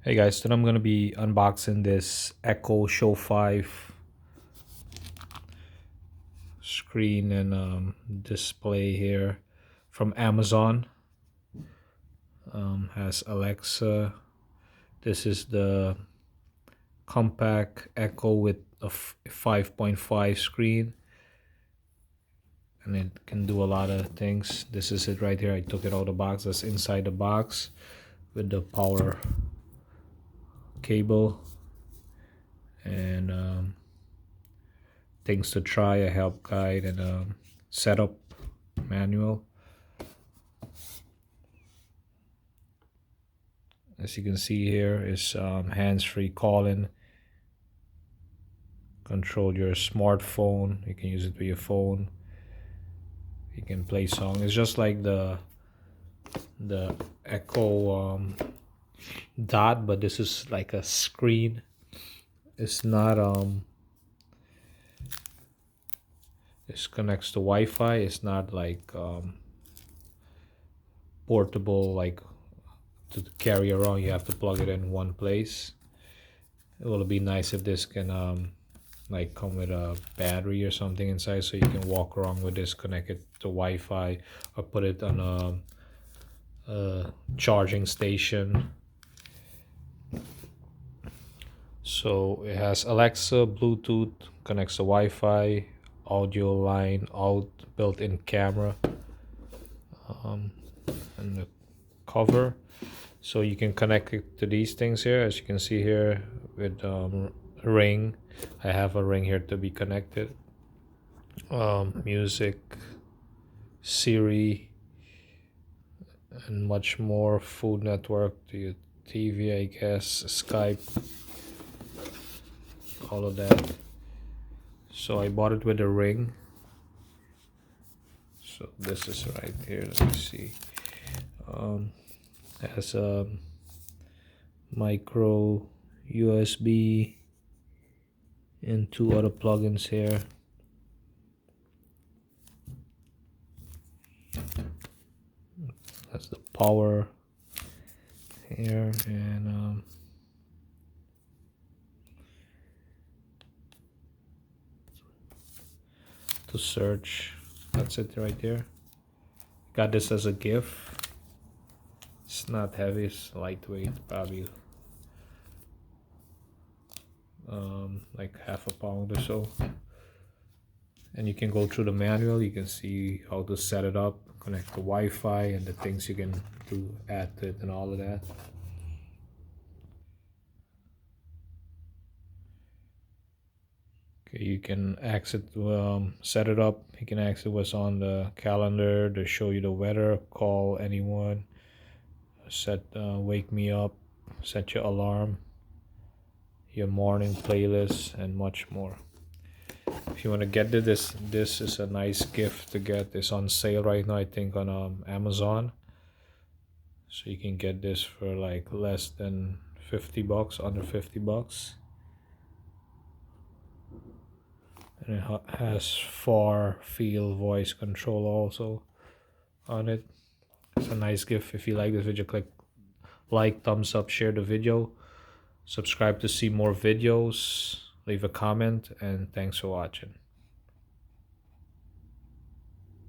Hey guys, today I'm going to be unboxing this Echo Show 5 screen and display here from Amazon. Has Alexa. This is the compact Echo with a 5.5 screen, and it can do a lot of things. This is it right here. I took it out of the box. That's inside the box with the power cable and things to try, a help guide, and a setup manual. As you can see here is hands-free calling. Control your smartphone. You can use it with your phone. You can play song. It's just like the Echo Dot, but this is like a screen. It's not this connects to Wi-Fi. It's not like portable, like to carry around. You have to plug it in one place. It will be nice if this can like come with a battery or something inside, so you can walk around with this, connect it to Wi-Fi, or put it on a charging station. So it has Alexa, Bluetooth, connects to Wi-Fi, audio line out, built-in camera, and the cover. So you can connect it to these things here, as you can see here with ring. I have a ring here to be connected. Music, Siri, and much more. Food Network, to your TV, I guess, Skype, all of that. So I bought it with a ring. So this is right here. Let me see. It has a micro USB and two other plugins here. That's the power here, and to search. That's it right there. Got this as a gift. It's not heavy, it's lightweight, probably like half a pound or so. And you can go through the manual. You can see how to set it up, connect to Wi-Fi, and the things you can do, add to it, and all of that. Okay, you can exit, set it up. You can exit what's on the calendar to show you the weather, call anyone, set wake me up, set your alarm, your morning playlist, and much more. If you want to get this is a nice gift to get. It's on sale right now, I think, on Amazon. So you can get this for like less than 50 bucks, under 50 bucks. And it has far field voice control also on it. It's a nice gift. If you like this video, click like, thumbs up, share the video, subscribe to see more videos, leave a comment, and thanks for watching.